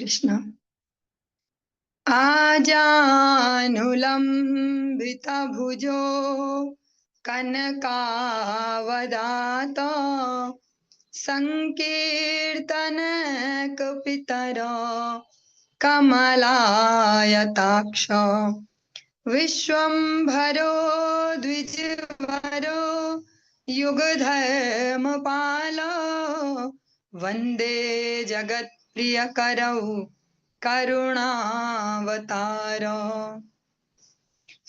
कृष्ण। आजानुलम्बितभुजो कनकावदात संकीर्तनकपितरो कमलायताक्ष विश्वम्भरो द्विजवरो युगधर्मपालो वन्दे जगत्प्रियकरौ करुणावतारो।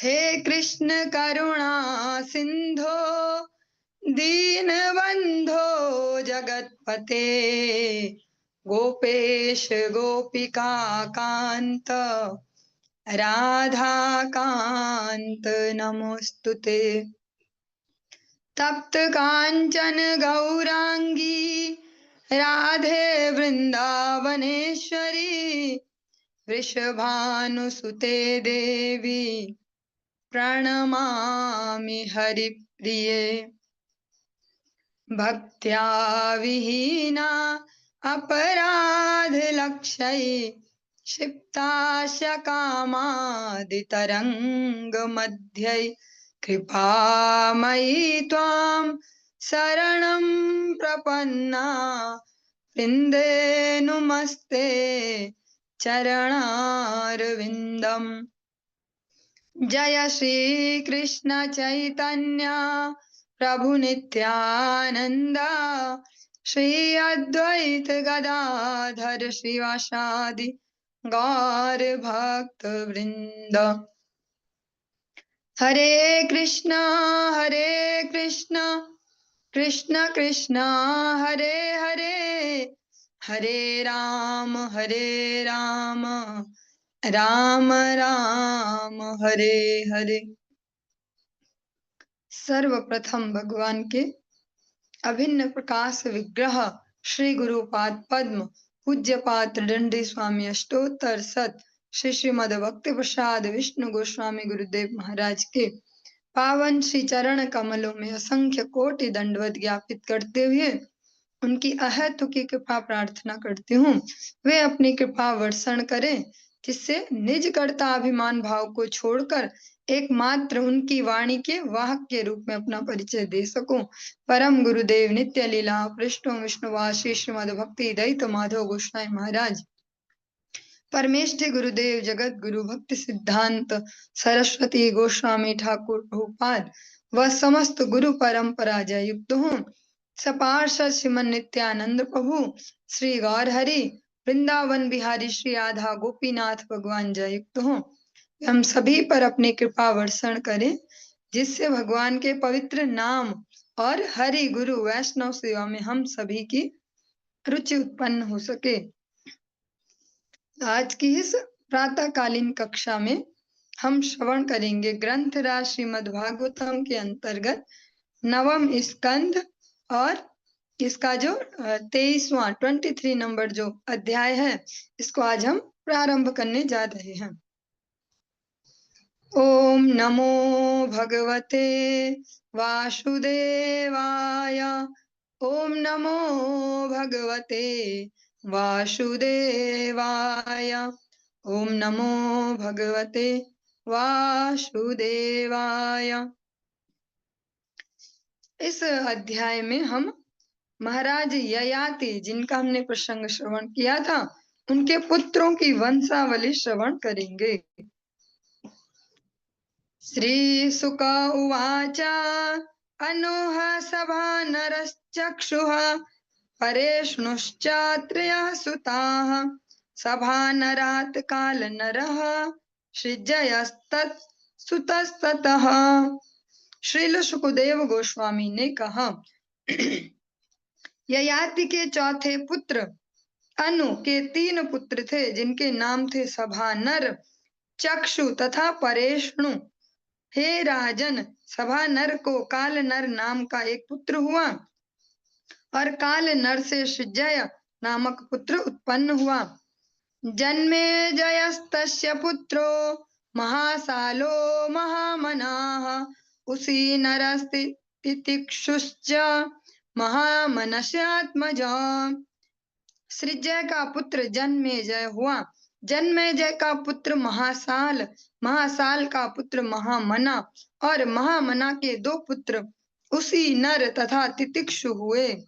हे कृष्ण करुणा सिंधो दीनबंधो जगत्पते गोपेश गोपिका कांत राधा कांत नमोस्तुते। तप्त कांचन गौरांगी राधे वृंदावनेश्वरी वृषभानुसुते देवी प्रणमामि हरिप्रिये। भक्त्या विहीना अपराधलक्षये क्षिप्तास्य कामादितरङ्गमध्ये कृपामयि त्वां शरणं प्रपन्ना वृन्दे नुमस्ते चरणारविन्दम्। जय श्री कृष्ण चैतन्य प्रभु नित्यानंद श्री अद्वैत गदाधर श्रीवासादि गौर भक्त वृंद। हरे कृष्ण कृष्ण कृष्ण हरे हरे हरे राम राम राम हरे हरे। सर्वप्रथम भगवान के अभिन्न प्रकाश विग्रह श्री गुरुपाद पद्म पूज्यपाद त्रिदंडी स्वामी अष्टोत्तर सत श्री श्रीमद भक्ति प्रसाद विष्णु गोस्वामी गुरुदेव महाराज के पावन श्री चरण कमलों में असंख्य कोटि दंडवत ज्ञापित करते हुए उनकी अहेतुकी कृपा प्रार्थना करती हूँ वे अपनी कृपा वर्षण करें जिससे निज कर्ता अभिमान भाव को छोड़कर एकमात्र उनकी वाणी के वाहक के रूप में अपना परिचय दे सकूं। परम गुरुदेव नित्य लीला पृष्ठों विष्णुवासी श्रीमद भक्ति दैत माधव गोसाई महाराज परमेष्ठि गुरुदेव जगत गुरु भक्ति सिद्धांत सरस्वती गोस्वामी ठाकुर प्रभुपाद व समस्त गुरु परंपरा जय युक्त हूँ। सपार्षद श्रीमन नित्यानंद प्रभु श्री गौर हरि वृंदावन बिहारी श्री राधा गोपीनाथ भगवान जय युक्त हूँ। हम सभी पर अपनी कृपा वर्षण करें जिससे भगवान के पवित्र नाम और हरि गुरु वैष्णव सेवा में हम सभी की रुचि उत्पन्न हो सके। आज की इस प्रातःकालीन कक्षा में हम श्रवण करेंगे ग्रंथराज श्रीमद् भागवतम के अंतर्गत नवम स्कंद और इसका जो 23 नंबर जो अध्याय है इसको आज हम प्रारंभ करने जा रहे हैं। ओम नमो भगवते वासुदेवाय ओम नमो भगवते वासुदेवाय ओम नमो भगवते वासुदेवाय। इस अध्याय में हम महाराज ययाति जिनका हमने प्रसंग श्रवण किया था उनके पुत्रों की वंशावली श्रवण करेंगे। श्री सुक उवाच अनोह सभा नरश्चक्षुः परेष्णुश्चात्रयः सुताः सभा नरात् काल नरः सृजयस्तत् सुतस्ततः। श्रील सुखदेव गोस्वामी ने कहा ययाति के चौथे पुत्र अनु के 3 पुत्र थे जिनके नाम थे सभा नर चक्षु तथा परेष्णु। हे राजन सभा नर को काल नर नाम का एक पुत्र हुआ और काल नर से सृजय नामक पुत्र उत्पन्न हुआ। जन्मे जयस्तस्य पुत्रो महासालो महामनाः उसी नरस्ति तितिक्षुश्च महामनस्यात्मजा। सृजय का पुत्र जन्मेजय हुआ, जन्मेजय का पुत्र महासाल, महासाल का पुत्र महामना, और महामना के 2 पुत्र उसी नर तथा तितिक्षु हुए।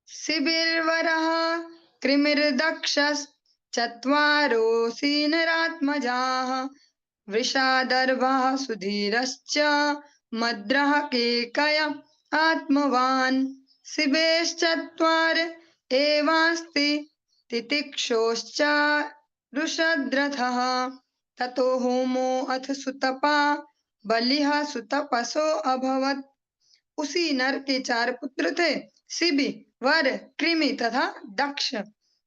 शिबिर्वरः कृमिर्दक्षश्चत्वारोऽसि नरात्मजाः, वृषादर्भः सुधीरश्च मद्रः केकय आत्मवान्, शिवेश्चत्वार एवास्ति तितिक्षोश्च रुषद्रथः, ततो होमो अथ सुतपा बलिः सुतपसो अभवत्। उसी नर के 4 पुत्र थे, शिबि, वर, कृमि तथा दक्ष।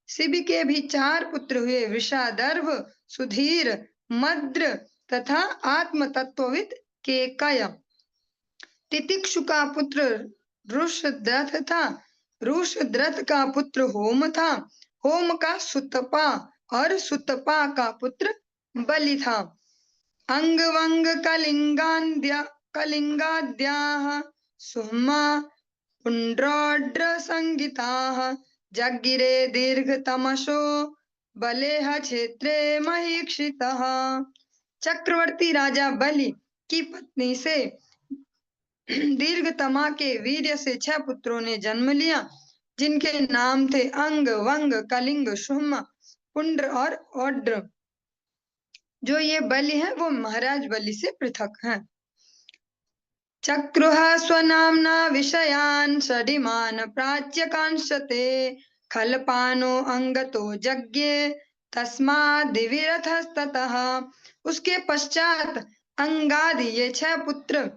शिबि के भी 4 पुत्र हुए, वृषादर्भ, सुधीर, मद्र तथा आत्म तत्वविद केकय। तितिक्षु का पुत्र रुषद्रथ था, रुषद्रथ का पुत्र होम था, होम का सुतपा और सुतपा का पुत्र बलि था। अंग वंग कलिंगाद्याः सुमा पुण्ड्रोड्र संगीताः, जगिरे दीर्घतमसो बलेह क्षेत्रे महीक्षितः। चक्रवर्ती राजा बलि की पत्नी से दीर्घतमा के वीर्य से 6 पुत्रों ने जन्म लिया, जिनके नाम थे अंग, वंग, कलिंग, सुम, पुंड्र और ओड्र। जो ये बलि है वो महाराज बलि से पृथक हैं। चक्रुः स्वनाम्ना विषयान् षडिमान् प्राच्यकांक्षते, खलपानो अंगतो यज्ञे तस्माद्दिविरथस्ततः। उसके पश्चात अंगादि ये 6 पुत्र,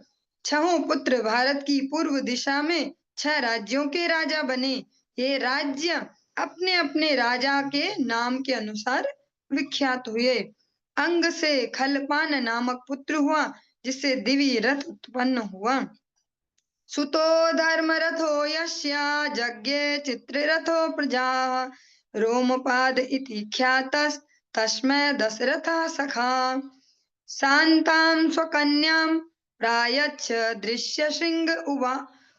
6 पुत्र भारत की पूर्व दिशा में 6 राज्यों के राजा बने। ये राज्य अपने अपने राजा के नाम के अनुसार विख्यात हुए। अंग से खलपान नामक पुत्र हुआ, जिससे दिवि रथ उत्पन्न हुआ। सुतो धर्मरथो यस्य यज्ञे चित्ररथो प्रजाः, रोमपाद इति ख्यातस् तस्मै दशरथः सखा। शान्तां स्वकन्यां प्रायच्छ दृश्यशृङ्ग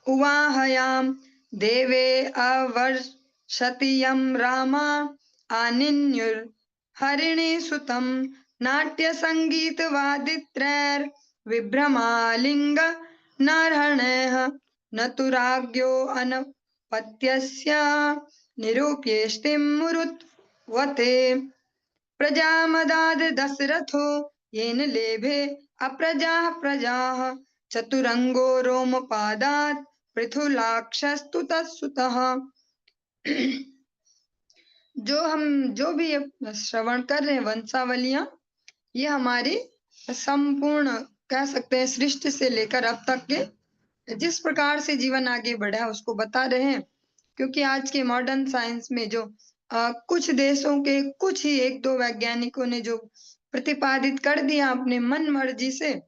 उवाहयां, देवे अवर्षति यं रामा आनिन्युर्हरिणी सुतं, नाट्यसङ्गीतवादित्रैर्विभ्रमालिङ्ग नार्हणैः, न तु राज्ञो अनपत्यस्य निरूप्येष्टिं मुरुत्वते। प्रजामदाद दशरथो येन लेभे अप्रजाः प्रजाः, चतुरंगो रोमपादात् पृथुलाक्षस्तु तत्सुतः। जो भी ये श्रवण कर रहे हैं वंशावलियां, ये हमारी संपूर्ण कह सकते हैं सृष्टि से लेकर अब तक के जिस प्रकार से जीवन आगे बढ़ा है उसको बता रहे हैं। क्योंकि आज के मॉडर्न साइंस में जो कुछ देशों के कुछ ही 1-2 वैज्ञानिकों ने जो प्रतिपादित कर दिया अपने मन मर्जी से,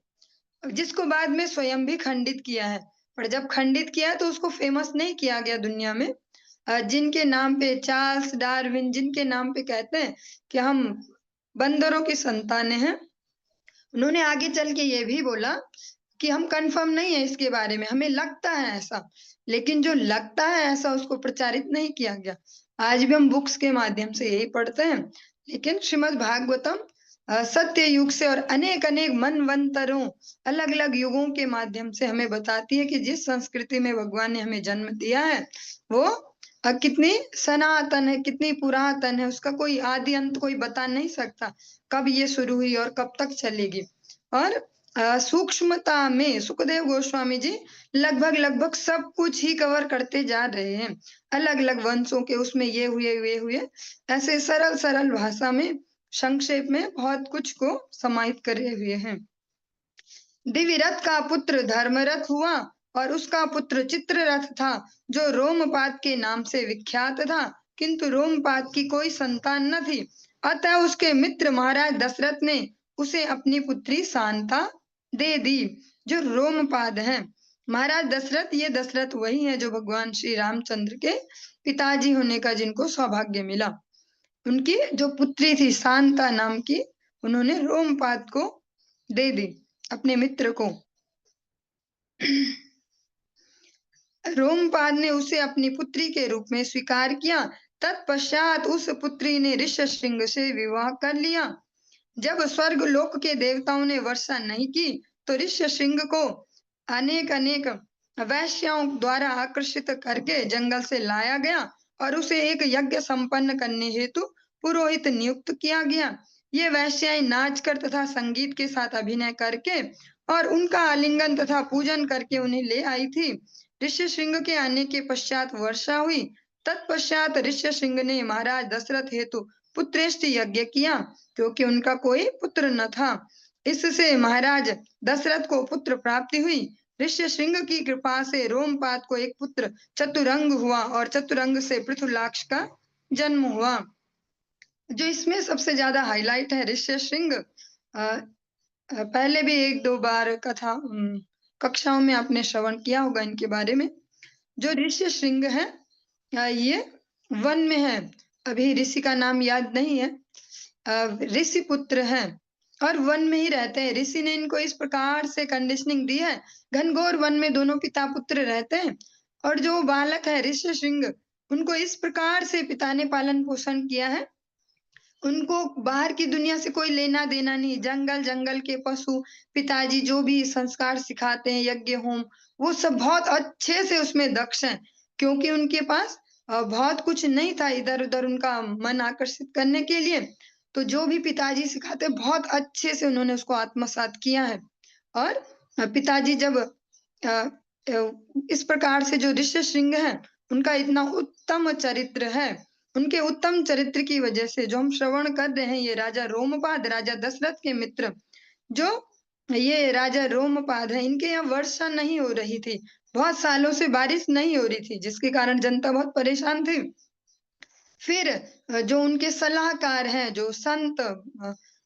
जिसको बाद में स्वयं भी खंडित किया है, पर जब खंडित किया तो उसको फेमस नहीं किया गया दुनिया में। जिनके नाम पे चार्ल्स डार्विन, जिनके नाम पे कहते हैं कि हम बंदरों की संतानें हैं, उन्होंने आगे चल के ये भी बोला कि हम कंफर्म नहीं है इसके बारे में, हमें लगता है ऐसा, लेकिन जो लगता है ऐसा उसको प्रचारित नहीं किया गया। आज भी हम बुक्स के माध्यम से यही पढ़ते हैं, लेकिन श्रीमद् भागवतम सत्य युग से और अनेक अनेक मनवंतरों, अलग अलग युगों के माध्यम से हमें बताती है कि जिस संस्कृति में भगवान ने हमें जन्म दिया है वो कितनी सनातन है, कितनी पुरातन है, उसका कोई आदि अंत कोई बता नहीं सकता कब ये शुरू हुई और कब तक चलेगी। और सूक्ष्मता में सुखदेव गोस्वामी जी लगभग सब कुछ ही कवर करते जा रहे हैं। अलग अलग वंशों के उसमें ये हुए ऐसे सरल सरल भाषा में संक्षेप में बहुत कुछ को समाहित करे हुए हैं। दिविरथ का पुत्र धर्मरथ हुआ और उसका पुत्र चित्ररथ था, जो रोमपाद के नाम से विख्यात था, किंतु रोमपाद की कोई संतान न थी। अतः उसके मित्र महाराज दशरथ ने उसे अपनी पुत्री शांता दे दी, जो रोमपाद है। महाराज दशरथ, ये दशरथ वही है जो भगवान श्री रामचंद्र के पिताजी होने का जिनको सौभाग्य मिला। उनकी जो पुत्री थी शांता नाम की, उन्होंने रोमपाद को दे दी अपने मित्र को। रोमपाद ने उसे अपनी पुत्री के रूप में स्वीकार किया। तत्पश्चात उस पुत्री ने ऋष्यशृंग से विवाह कर लिया। जब स्वर्ग लोक के देवताओं ने वर्षा नहीं की, तो ऋष्यशृंग को अनेक अनेक वैश्याओं द्वारा आकर्षित करके जंगल से लाया गया और उसे एक यज्ञ संपन्न करने हेतु पुरोहित नियुक्त किया गया। ये वैश्याएं नाचकर तथा संगीत के साथ अभिनय करके और उनका आलिंगन तथा पूजन करके उन्हें ले आई थी। ऋष्यशृंग के आने के पश्चात वर्षा हुई। तत्पश्चात ऋष्यशृंग ने महाराज दशरथ हेतु पुत्रेष्टि यज्ञ किया, क्योंकि उनका कोई पुत्र न था। इससे महाराज दशरथ को पुत्र प्राप्ति हुई। ऋष्यशृंग की कृपा से रोमपाद को एक पुत्र चतुरंग हुआ और चतुरंग से पृथुलाक्ष का जन्म हुआ। जो इसमें सबसे ज्यादा हाईलाइट है ऋष्यशृंग, पहले भी 1-2 बार कथा कक्षाओं में आपने श्रवण किया होगा इनके बारे में। जो ऋष्यशृंग है ये वन में है। अभी ऋषि का नाम याद नहीं है। ऋषि पुत्र है और वन में ही रहते हैं। ऋषि ने इनको इस प्रकार से कंडीशनिंग दी है, घनघोर वन में दोनों पिता पुत्र रहते हैं और जो बालक है ऋष्यशृंग, उनको इस प्रकार से पिता ने पालन पोषण किया है, उनको बाहर की दुनिया से कोई लेना देना नहीं। जंगल जंगल के पशु, पिताजी जो भी संस्कार सिखाते हैं, यज्ञ होम, वो सब बहुत अच्छे से उसमें दक्ष हैं, क्योंकि उनके पास बहुत कुछ नहीं था इधर उधर उनका मन आकर्षित करने के लिए। तो जो भी पिताजी सिखाते हैं, बहुत अच्छे से उन्होंने उसको आत्मसात किया है। और पिताजी जब इस प्रकार से जो ऋष्यशृंग है, उनका इतना उत्तम चरित्र है, उनके उत्तम चरित्र की वजह से जो हम श्रवण कर रहे हैं, ये राजा रोमपाद, राजा दशरथ के मित्र, जो ये राजा रोमपाद है, इनके यहाँ वर्षा नहीं हो रही थी। बहुत सालों से बारिश नहीं हो रही थी, जिसके कारण जनता बहुत परेशान थी। फिर जो उनके सलाहकार हैं, जो संत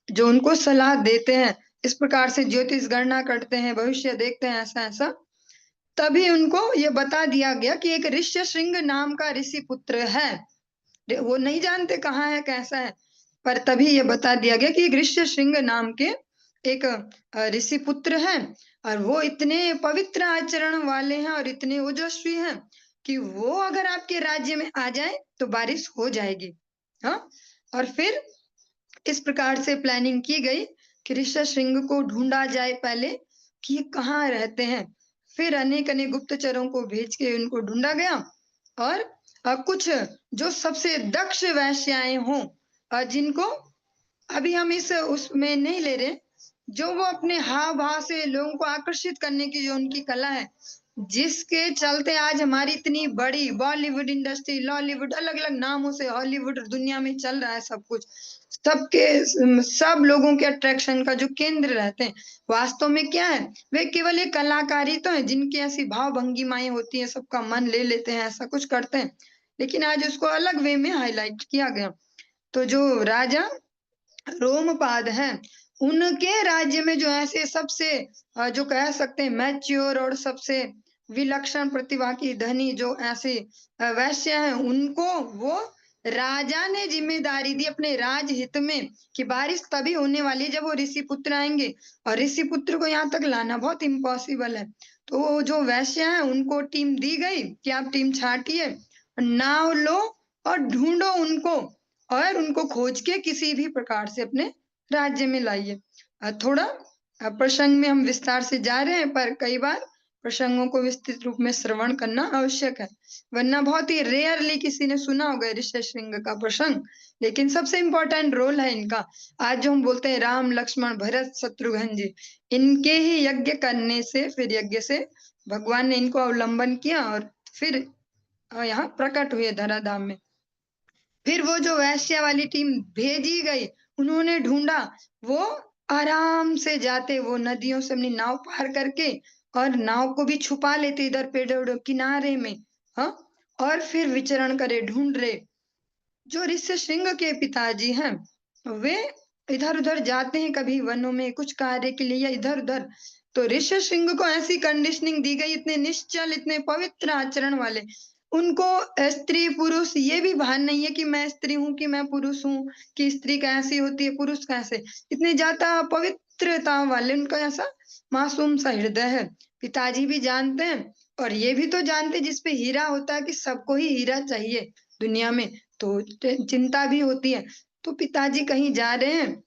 जो उनको सलाह देते हैं, इस प्रकार से ज्योतिष गणना करते हैं, भविष्य देखते हैं, ऐसा-ऐसा, तभी उनको ये बता दिया गया कि एक ऋष्यशृंग नाम का ऋषि पुत्र है। वो नहीं जानते कहाँ है, कैसा है, पर तभी ये बता दिया गया कि एक ऋष्यशृंग नाम के एक ऋषि पुत्र हैं और वो इतने पवित्र आचरण वाले हैं और इतने ओजस्वी हैं कि वो अगर आपके राज्य में आ जाए तो बारिश हो जाएगी। हाँ, और फिर इस प्रकार से प्लानिंग की गई कि ऋष्यशृंग को ढूंढा जाए पहले कि ये कहाँ रहते हैं। फिर अनेक अनेक गुप्तचरों को भेज के उनको ढूंढा गया और कुछ जो सबसे दक्ष वैश्याएं हों, जिनको अभी हम इस उसमें नहीं ले रहे, जो वो अपने हाव भाव से लोगों को आकर्षित करने की जो उनकी कला है, जिसके चलते आज हमारी इतनी बड़ी बॉलीवुड इंडस्ट्री, लॉलीवुड, अलग अलग नामों से हॉलीवुड दुनिया में चल रहा है सब कुछ। सबके सब लोगों के अट्रैक्शन का जो केंद्र रहते हैं, वास्तव में क्या है, वे केवल एक कलाकार ही तो है, जिनकी ऐसी भाव भंगिमाएं होती है, सबका मन ले लेते हैं, ऐसा कुछ करते हैं। लेकिन आज उसको अलग वे में हाईलाइट किया गया। तो जो राजा रोमपाद हैं, उनके राज्य में जो ऐसे सबसे जो कह सकते हैं मैच्योर और सबसे विलक्षण प्रतिभा की धनी जो ऐसे वैश्य हैं, उनको वो राजा ने जिम्मेदारी दी अपने राजहित में कि बारिश तभी होने वाली है जब वो ऋषि पुत्र आएंगे और ऋषि पुत्र को यहाँ तक लाना बहुत इम्पॉसिबल है। तो वो जो वैश्य हैं, उनको टीम दी गई कि आप टीम छाटिए, नाव लो और ढूंढो उनको और उनको खोज के किसी भी प्रकार से अपने राज्य में लाइए। थोड़ा प्रसंग में हम विस्तार से जा रहे हैं, पर कई बार प्रसंगों को विस्तृत रूप में श्रवण करना आवश्यक है, वरना बहुत ही रेयरली किसी ने सुना होगा ऋष्यशृंग का प्रसंग, लेकिन सबसे इम्पोर्टेंट रोल है इनका। आज जो हम बोलते हैं राम लक्ष्मण भरत शत्रुघ्न जी, इनके ही यज्ञ करने से, फिर यज्ञ से भगवान ने इनको अवलंबन किया और फिर यहाँ प्रकट हुए धराधाम में। फिर वो जो वैश्या वाली टीम भेजी गई, उन्होंने ढूंढा, वो आराम से जाते, वो नदियों से अपनी नाव पार करके और नाव को भी छुपा लेते इधर पेड़ किनारे में, हाँ, और फिर विचरण करे, ढूंढ रहे। जो ऋष्यशृंग के पिताजी हैं, वे इधर उधर जाते हैं कभी वनों में कुछ कार्य के लिए या इधर उधर, तो ऋष्यशृंग को ऐसी कंडीशनिंग दी गई, इतने निश्चल, इतने पवित्र आचरण वाले, उनको स्त्री पुरुष ये भी भान नहीं है कि मैं स्त्री हूँ कि मैं पुरुष हूँ, कि स्त्री कैसी होती है पुरुष कैसे, इतने ज्यादा पवित्रता वाले, उनका ऐसा मासूम सा हृदय है। पिताजी भी जानते हैं और ये भी तो जानते जिस पे हीरा होता है कि सबको ही हीरा चाहिए दुनिया में, तो चिंता भी होती है। तो पिताजी कहीं जा रहे हैं,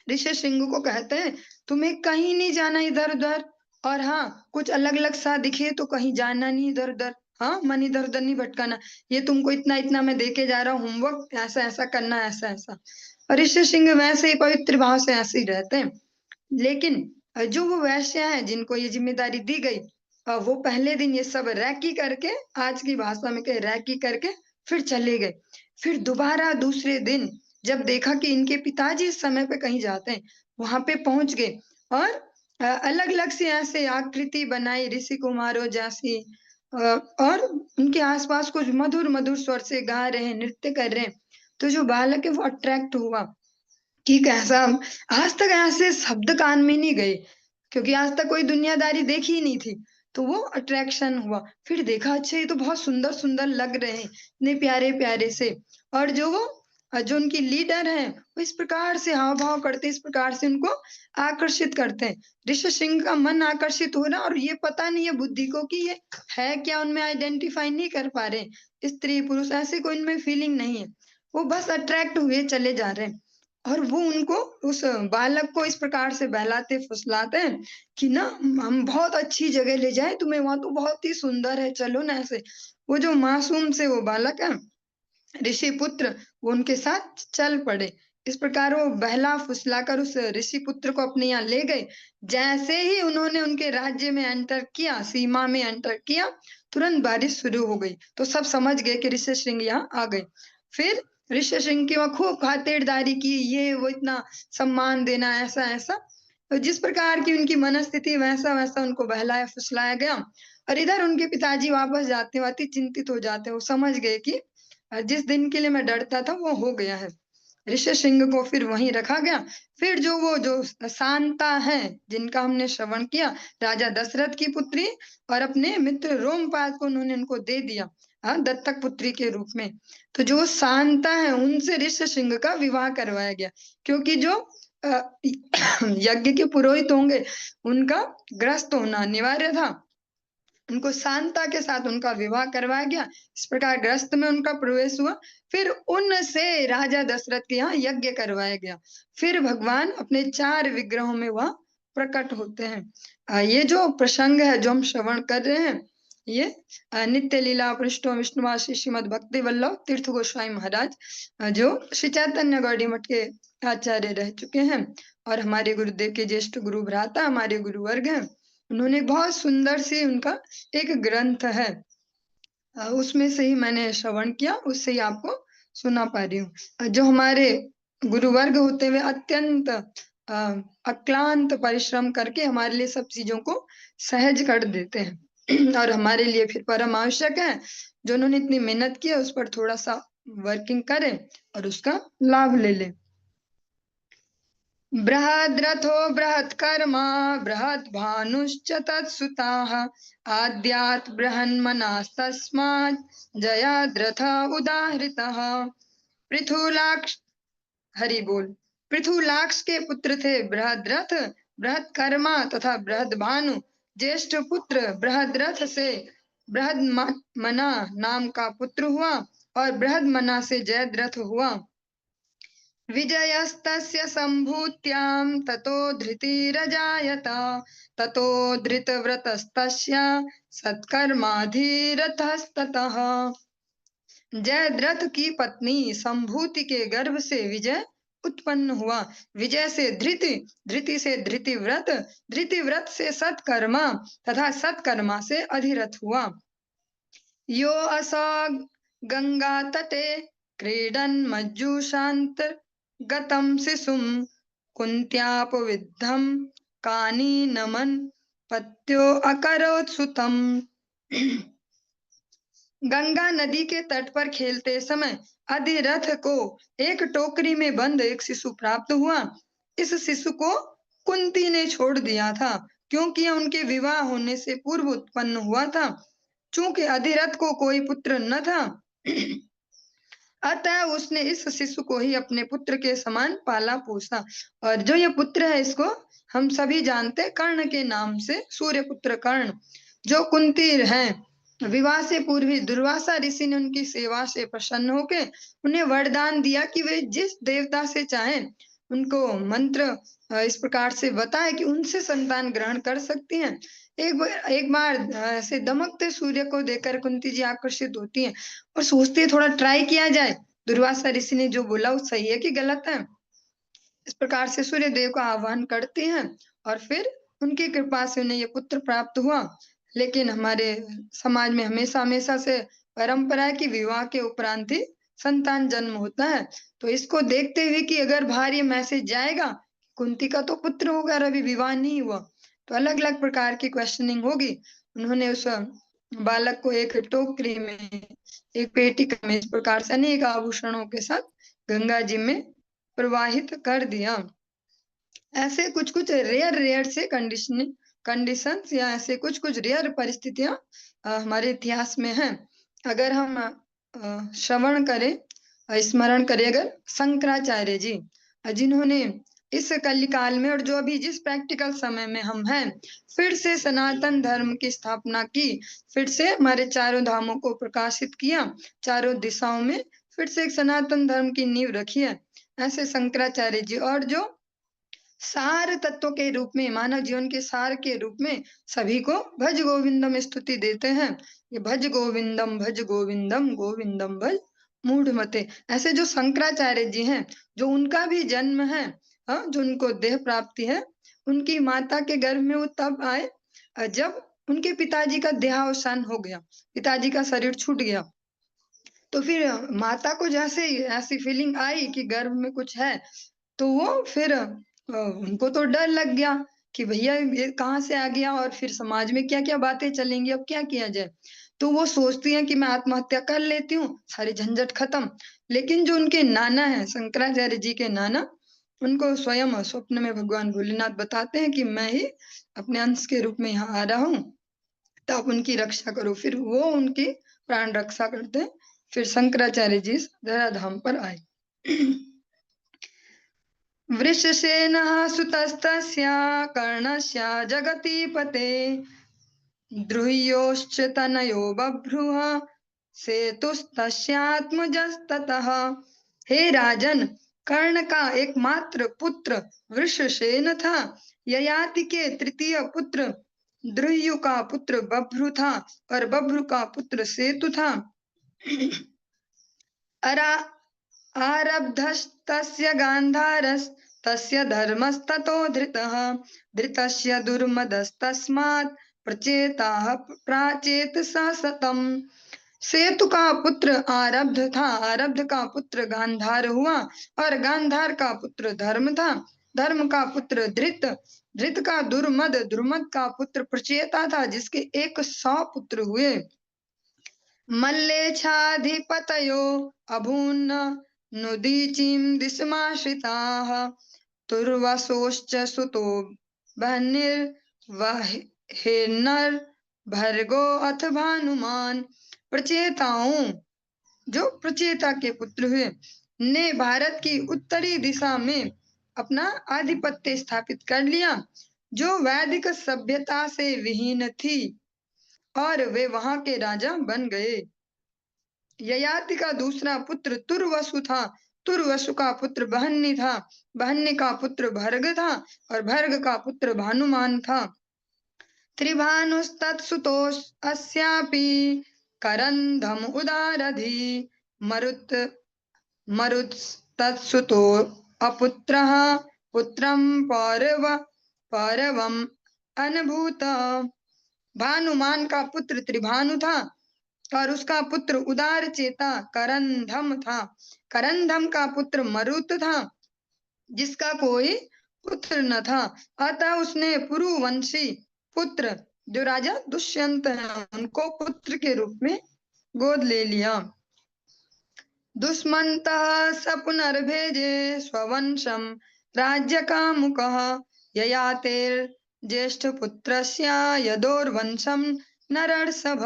ऋषि सिंह को कहते हैं तुम्हें कहीं नहीं जाना इधर उधर, और हाँ कुछ अलग अलग सा दिखे तो कहीं जाना नहीं इधर उधर। हाँ, मन इधर उधर नहीं भटकाना, ये तुमको इतना इतना मैं दे के जा रहा हूँ होमवर्क, ऐसा ऐसा करना, ऐसा ऐसा। और ऋषि सिंह वैसे ही पवित्र भाव से ऐसे ही रहते हैं। लेकिन जो वो वैश्य हैं जिनको ये जिम्मेदारी दी गई, वो पहले दिन ये सब रैकी करके, आज की भाषा में कहे रैकी करके, फिर चले गए। फिर दोबारा दूसरे दिन जब देखा कि इनके पिताजी इस समय पे कहीं जाते हैं, वहां पे पहुंच गए और अलग अलग सी ऐसे आकृति बनाई ऋषि कुमारों जैसी, और उनके आसपास कुछ मधुर मधुर स्वर से गा रहे हैं, नृत्य कर रहे हैं। तो जो बालक है वो अट्रैक्ट हुआ कि कैसा, आज तक ऐसे शब्द कान में नहीं गए क्योंकि आज तक कोई दुनियादारी देखी ही नहीं थी। तो वो अट्रैक्शन हुआ, फिर देखा अच्छा ये तो बहुत सुंदर सुंदर लग रहे हैं, इतने प्यारे प्यारे से। और जो उनकी लीडर हैं वो इस प्रकार से हाव भाव करते, इस प्रकार से उनको आकर्षित करते हैं। ऋषि सिंह का मन आकर्षित हो रहा और ये पता नहीं है बुद्धि को कि ये है क्या, उनमें आइडेंटिफाई नहीं कर पा रहे, स्त्री पुरुष ऐसे कोई इनमें फीलिंग नहीं है, वो बस अट्रैक्ट हुए चले जा रहे हैं। और वो उनको, उस बालक को इस प्रकार से बहलाते फुसलाते हैं कि ना हम बहुत अच्छी जगह ले जाए तुम्हें, वहां तो बहुत ही सुंदर है, चलो ना ऐसे। वो जो मासूम से वो बालक है ऋषि पुत्र, वो उनके साथ चल पड़े। इस प्रकार वो बहला फुसलाकर उस ऋषि पुत्र को अपने यहाँ ले गए। जैसे ही उन्होंने उनके राज्य में एंटर किया, सीमा में एंटर किया, तुरंत बारिश शुरू हो गई। तो सब समझ गए कि ऋषि सिंह यहाँ आ गए। फिर ऋषि सिंह की वहां खूब खातिरदारी की, ये वो इतना सम्मान देना, ऐसा ऐसा। तो जिस प्रकार की उनकी मनस्थिति वैसा वैसा उनको बहलाया फुसलाया गया। और इधर उनके पिताजी वापस जाते अति चिंतित हो जाते हैं, वो समझ गए कि जिस दिन के लिए मैं डरता था वो हो गया है। ऋषि सिंह को फिर वहीं रखा गया। फिर जो शांता है जिनका हमने श्रवण किया, राजा दशरथ की पुत्री, और अपने मित्र रोमपाल को उन्होंने उनको दे दिया, दत्तक पुत्री के रूप में। तो जो शांता है उनसे ऋषि सिंह का विवाह करवाया गया, क्योंकि जो यज्ञ के पुरोहित होंगे उनका ग्रस्त होना अनिवार्य था। उनको शांता के साथ उनका विवाह करवाया गया। इस प्रकार ग्रस्त में उनका प्रवेश हुआ। फिर उनसे राजा दशरथ के यहाँ यज्ञ करवाया गया। फिर भगवान अपने 4 विग्रहों में वह प्रकट होते हैं। ये जो प्रसंग है जो हम श्रवण कर रहे हैं, ये नित्य लीला पृष्ठो विष्णुवासी श्रीमद भक्ति वल्लभ तीर्थ गोस्वामी महाराज, जो श्री चैतन्य गौड़ी मठ के आचार्य रह चुके हैं और हमारे गुरुदेव के ज्येष्ठ गुरु भ्राता हमारे गुरुवर्ग हैं। उन्होंने बहुत सुंदर सी उनका एक ग्रंथ है, उसमें से ही मैंने श्रवण किया, उससे ही आपको सुना पा रही हूँ। जो हमारे गुरुवर्ग होते हुए अत्यंत अक्लांत परिश्रम करके हमारे लिए सब चीजों को सहज कर देते हैं और हमारे लिए फिर परम आवश्यक है जो उन्होंने इतनी मेहनत की है उस पर थोड़ा सा वर्किंग करें और उसका लाभ ले लें। बृहद्रथो बृहत्कर्मा बृहद्भानुश्च तत्सुताः आद्यात् बृहन्मनास्तस्मात् जयाद्रथ उदाहृतः। पृथुलाक्ष, हरि बोल। पृथुलाक्ष के पुत्र थे बृहद्रथ, बृहत्कर्मा तथा बृहद्भानु। ज्येष्ठ पुत्र बृहद्रथ से बृहद्मना नाम का पुत्र हुआ और बृहद्मना से जयद्रथ हुआ। विजयस्तस्य सम्भूत्यां ततो धृतिरजायत, ततो धृतव्रतस्तस्य सत्कर्माधिरथस्ततः। जयद्रथ की पत्नी संभूति के गर्भ से विजय उत्पन्न हुआ। विजय से धृति, धृति से धृतिव्रत, धृतिव्रत से सत्कर्मा तथा सत्कर्मा से अधिरथ हुआ। यो असौ गंगा तटे क्रीडन् मज्जुषान्त गतं शिशुं कुन्त्यापविद्धं कानीनमन् पत्यो अकरोत् सुतम्। गंगा नदी के तट पर खेलते समय अधिरथ को एक टोकरी में बंद एक शिशु प्राप्त हुआ। इस शिशु को कुंती ने छोड़ दिया था क्योंकि यह उनके विवाह होने से पूर्व उत्पन्न हुआ था। चूंकि अधिरथ को कोई पुत्र न था अतः उसने इस शिशु को ही अपने पुत्र के समान पाला पोसा। और जो ये पुत्र है इसको हम सभी जानते हैं कर्ण के नाम से, सूर्य पुत्र कर्ण। जो कुंती हैं विवाह से पूर्व ही दुर्वासा ऋषि ने उनकी सेवा से प्रसन्न होकर उन्हें वरदान दिया कि वे जिस देवता से चाहें उनको मंत्र इस प्रकार से बताए कि उनसे संतान ग्रहण कर सकती हैं। एक बार ऐसे दमकते सूर्य को देखकर कुंती जी आकर्षित होती हैं और सोचती है थोड़ा ट्राई किया जाए, दुर्वासा ऋषि ने जो बोला वो सही है कि गलत है। इस प्रकार से सूर्य देव का आह्वान करते हैं और फिर उनकी कृपा से उन्हें ये पुत्र प्राप्त हुआ। लेकिन हमारे समाज में हमेशा हमेशा से परंपरा है कि विवाह के उपरांत ही संतान जन्म होता है। तो इसको देखते हुए कि अगर बाहर ये मैसेज जाएगा कुंती का तो पुत्र होगा और अभी विवाह नहीं हुआ, तो अलग अलग प्रकार की क्वेश्चनिंग होगी। उन्होंने उस बालक को एक टोकरी में, एक पेटिका में इस प्रकार से अनेक आभूषणों के साथ गंगा जी में प्रवाहित कर दिया। ऐसे कुछ कुछ रेयर से कंडीशंस या ऐसे कुछ कुछ रेयर परिस्थितियां हमारे इतिहास में हैं। अगर हम श्रवण करें, स्मरण करें अगर शंकराचार्य जी जिन्होंने इस कलिकाल में और जो अभी जिस प्रैक्टिकल समय में हम हैं फिर से सनातन धर्म की स्थापना की, फिर से हमारे चारों धामों को प्रकाशित किया, चारों दिशाओं में फिर से एक सनातन धर्म की नींव रखी है। ऐसे शंकराचार्य जी और जो सार तत्व के रूप में, मानव जीवन के सार के रूप में सभी को भज गोविंदम स्तुति देते हैं। ये भज गोविंदम गोविंदम भज मूढ़ मते। ऐसे जो शंकराचार्य जी हैं, जो उनका भी जन्म है, जो उनको देह प्राप्ति है, उनकी माता के गर्भ में वो तब आए जब उनके पिताजी का देहावसान हो गया, पिताजी का शरीर छूट गया। तो फिर माता को जैसे ऐसी फीलिंग आई कि गर्भ में कुछ है, तो वो फिर उनको तो डर लग गया कि भैया ये कहाँ से आ गया और फिर समाज में क्या-क्या बातें चलेंगी, अब क्या किया जाए? तो वो सोचती हैं कि मैं आत्महत्या कर लेती हूँ, सारी झंझट खत्म। लेकिन जो उनके नाना हैं, शंकराचार्य जी के नाना, उनको स्वयं स्वप्न में भगवान भोलेनाथ बताते हैं कि मैं ही अपने अंश के रूप में यहाँ आ रहा हूँ, तो आप उनकी रक्षा करो। फिर वो उनकी प्राण रक्षा करते हैं। फिर शंकराचार्य जी इस धराधाम पर आए। वृषसेनः सुतस्तस्य कर्णस्य जगतीपते द्रुह्योश्च तनयो बभ्रुः सेतुस्तस्यात्मजस्ततः। हे राजन, कर्ण का एकमात्र पुत्र वृषसेन था। ययाति के तृतीय पुत्र द्रुह्यु का पुत्र बभ्रु था और बभ्रु का पुत्र सेतु था। अरा आरब्धस्तस्य गान्धारस्तस्य धर्मस्ततो धृतः धृतस्य दुर्मदस्तस्मात् प्रचेताः प्राचेतसा सतम्। सेतु का पुत्र आरब्ध था, आरब्ध का पुत्र गांधार हुआ और गांधार का पुत्र धर्म था, धर्म का पुत्र धृत, धृत का दुर्मद, दुर्मद का पुत्र प्रचेता था जिसके 100 पुत्र हुए। मल्लेच्छाधिपतयो अभून्न नुदीचीं दिशमाश्रिताः तुर्वसोश्च सुतो बह्निर्वहेन्नर भर्गो अथ भानुमान। प्रचेताओं, जो प्रचेता के पुत्र हुए, ने भारत की उत्तरी दिशा में अपना आधिपत्य स्थापित कर लिया, जो वैदिक सभ्यता से विहीन थी, और वे वहां के राजा बन गए। ययाति का दूसरा पुत्र तुर्वसु था, तुर्वसु का पुत्र बहन्नी था, बहन्नी का पुत्र भर्ग था और भर्ग का पुत्र भानुमान था। त्रिभानुस्तत्सुतोस् अस्यापि करन्धम उदारधि मरुत् मरुत्तत्सुतो अपुत्रः पुत्रं पौरवम् अनभूत। भानुमान का पुत्र त्रिभानु था और उसका पुत्र उदार चेता करंधम था। करंधम का पुत्र मरुत था जिसका कोई पुत्र न था। अतः उसने पुरुवंशी पुत्र जो राजा दुष्यंत हैं उनको पुत्र के रूप में गोद ले लिया। दुष्मन्तः स पुनर्भेजे स्ववंशं राज्यकामुकः ययातेर्ज्येष्ठपुत्रस्य यदोर्वंशं नरर्षभ।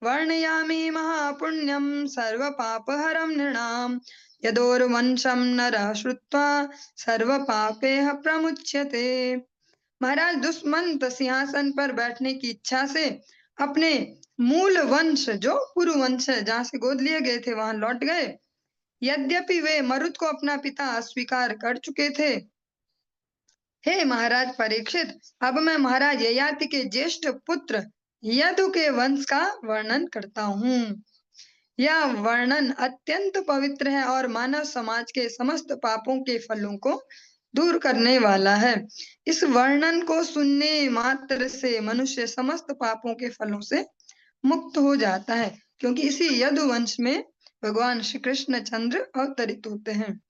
वर्णयामि महापुण्यं सर्वपापहरं नृणां यदोर्वंशं नरः श्रुत्वा सर्वपापैः प्रमुच्यते। महाराज दुष्मंत सिंहासन पर बैठने की इच्छा से अपने मूल वंश जो पुरु वंश है जहाँ से गोद लिए गए थे वहां लौट गए। यद्यपि वे मरुत को अपना पिता अस्वीकार कर चुके थे। हे महाराज परीक्षित, अब मैं महाराज ययाति के ज्येष्ठ पुत्र यदु के वंश का वर्णन करता हूँ। यह वर्णन अत्यंत पवित्र है और मानव समाज के समस्त पापों के फलों को दूर करने वाला है। इस वर्णन को सुनने मात्र से मनुष्य समस्त पापों के फलों से मुक्त हो जाता है, क्योंकि इसी यदुवंश में भगवान श्री कृष्ण चंद्र अवतरित होते हैं।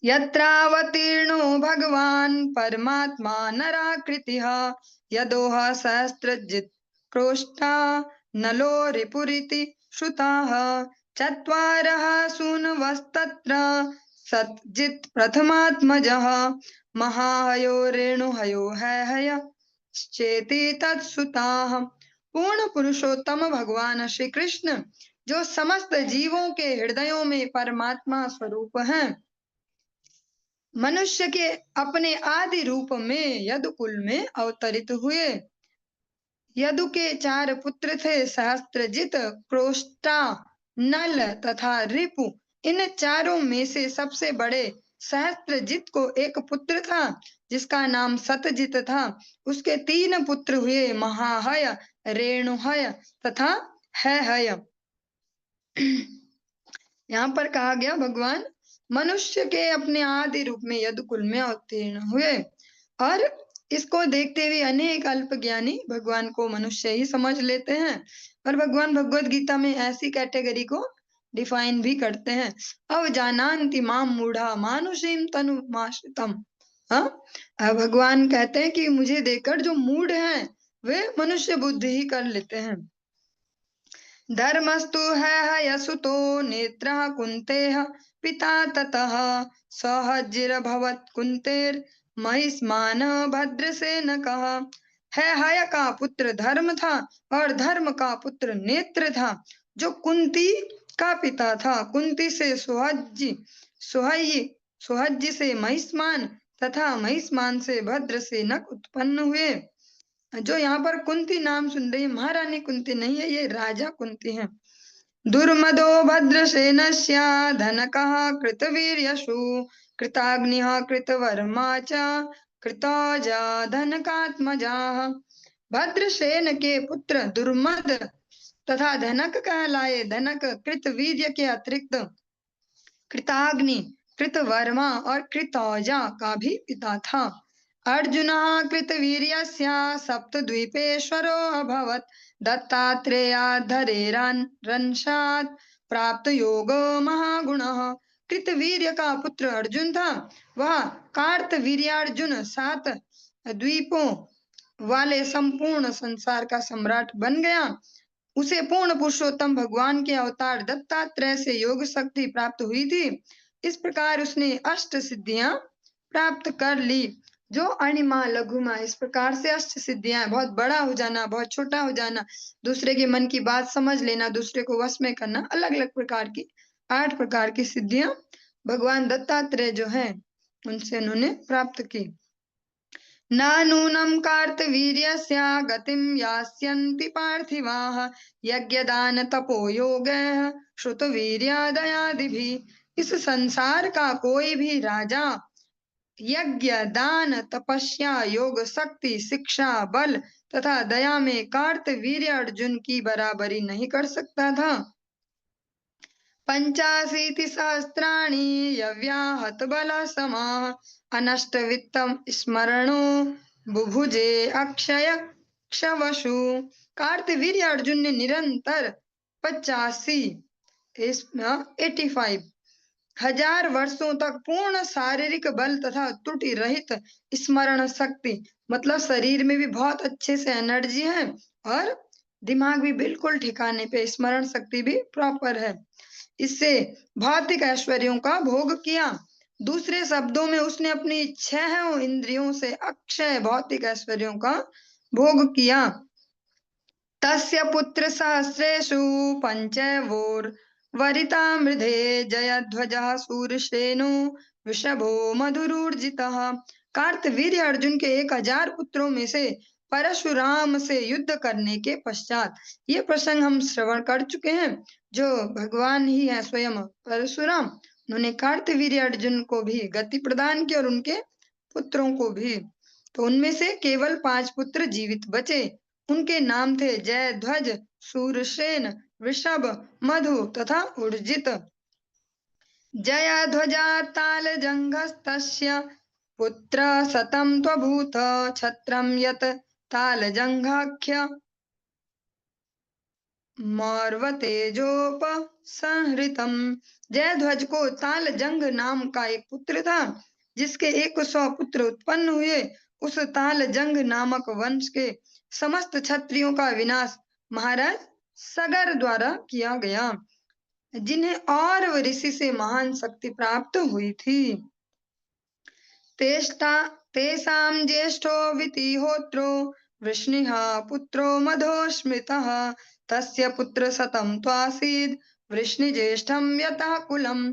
यत्रावतीर्णो भगवान परमात्मा नराकृतिः यदोह सहस्रजित् क्रोष्टा नलो रिपुरिति श्रुताः चत्वारः सूनवस्तत्र सत्जित् प्रथमात्मजः महाहयो रेणुहयो हय चेति तत्सुताः। पूर्ण पुरुषोत्तम भगवान श्री कृष्ण जो समस्त जीवों के हृदयों में परमात्मा स्वरूप हैं, मनुष्य के अपने आदि रूप में यदुकुल में अवतरित हुए। यदु के 4 पुत्र थे, सहस्त्रजित, क्रोष्टा, नल तथा रिपु। इन चारों में से सबसे बड़े सहस्त्रजित को एक पुत्र था जिसका नाम सतजित था। उसके 3 पुत्र हुए, महाहय, रेणुहय तथा हय। यहाँ पर कहा गया भगवान मनुष्य के अपने आदि रूप में यदुकुल में अवतीर्ण हुए, और इसको देखते हुए अनेक अल्पज्ञानी भगवान को मनुष्य ही समझ लेते हैं। और भगवान भगवत गीता में ऐसी कैटेगरी को डिफाइन भी करते हैं, अवजानान्ति माम मूढ़ा मानुषीम तनुमाश्रितम। भगवान कहते हैं कि मुझे देखकर जो मूढ़ हैं वे मनुष्य बुद्धि ही कर लेते हैं। धर्मस्तु है यशुतो नेत्रः कुन्तेः पिता ततः सहज्जिरभवत् कुन्तेर महिष्मान भद्रसेनकः। है हय का पुत्र धर्म था और धर्म का पुत्र नेत्र था, जो कुंती का पिता था। कुंती से सुहज्जी से महिष्मान तथा महिष्मान से भद्रसेनक उत्पन्न हुए। जो यहाँ पर कुंती नाम सुन रही है, महारानी कुंती नहीं है, ये राजा कुंती है। दुर्मदो भद्रसेनस्य धनकः कृतवीर्यशु कृताग्निः कृतवर्मा च कृतौजा धनकात्मजाः। भद्रसेन के पुत्र दुर्मद तथा धनक कहलाए। धनक कृतवीर्य के अतिरिक्त कृताग्नि, कृतवर्मा और कृतौजा का भी पिता था। अर्जुनः कृतवीर्यस्य सप्तद्वीपेश्वरो अभवत् दत्तात्रेयाद्धरेरंशात् प्राप्त योगो महागुणः। कृतवीर्य का पुत्र अर्जुन था। वह कार्तवीर्यार्जुन 7 द्वीपों वाले संपूर्ण संसार का सम्राट बन गया। उसे पूर्ण पुरुषोत्तम भगवान के अवतार दत्तात्रेय से योग शक्ति प्राप्त हुई थी। इस प्रकार उसने अष्ट सिद्धियां प्राप्त कर ली, जो अणिमा लघुमा, इस प्रकार से अष्ट सिद्धियां, बहुत बड़ा हो जाना, बहुत छोटा हो जाना, दूसरे के मन की बात समझ लेना, दूसरे को वश में करना, अलग अलग प्रकार की 8 प्रकार की सिद्धियां भगवान दत्तात्रेय जो हैं उनसे उन्होंने प्राप्त की। नानूनं कार्तवीर्यस्य गतिं यास्यन्ति पार्थिवाः यज्ञदान तपो योगैः श्रुतवीर्यादयादिभिः। इस संसार का कोई भी राजा यज्ञ, दान, तपस्या, योग शक्ति, शिक्षा, बल तथा दया में कार्तवीर्य अर्जुन की बराबरी नहीं कर सकता था। 85 सहस्राणि यव्याहत बला समाः अनष्ट वित्तम स्मरणो बुभुजे अक्षय क्षवशु। कार्तवीर्य अर्जुन ने निरंतर 85 हजार वर्षों तक पूर्ण शारीरिक बल तथा त्रुटि रहित स्मरण शक्ति, मतलब शरीर में भी बहुत अच्छे से एनर्जी है और दिमाग भी बिल्कुल ठिकाने पे, स्मरण शक्ति भी प्रॉपर है। इससे भौतिक ऐश्वर्यों का भोग किया। दूसरे शब्दों में उसने अपनी 6 इंद्रियों से अक्षय भौतिक ऐश्वर्यों का भोग किया। तस्य पुत्र सहस्रेषु पंचवोर वरिता मृधे जयध्वजः सूरसेनो वृषभो मधुरूर्जितः। कार्तवीर्य अर्जुन के 1000 पुत्रों में से परशुराम से युद्ध करने के पश्चात। ये प्रसंग हम श्रवण कर चुके हैं। जो भगवान ही है स्वयं परशुराम, उन्होंने कार्तवीर्य अर्जुन को भी गति प्रदान की और उनके पुत्रों को भी। तो उनमें से केवल 5 पुत्र जीवित बचे। उनके नाम थे जयध्वज, सूरसेन, वृषभ, मधु तथा उर्जित। जयध्वजा तालजङ्घस्तस्य पुत्र शतं त्वभूत छत्रं यत् तालजङ्घाख्य मर्वतेजोपसंहृतम्। जयध्वज को तालजंग नाम का एक पुत्र था, जिसके 100 पुत्र उत्पन्न हुए। उस तालजंग नामक वंश के समस्त क्षत्रियों का विनाश महाराज सगर द्वारा किया गया, जिन्हें और ऋषि से महान शक्ति प्राप्त हुई थी। तेषां ज्येष्ठो वितिहोत्रो वृष्णिः पुत्रो मधो स्मृतः तस्य पुत्र शतं त्वासीद् वृष्णिज्येष्ठं यतः कुलम्।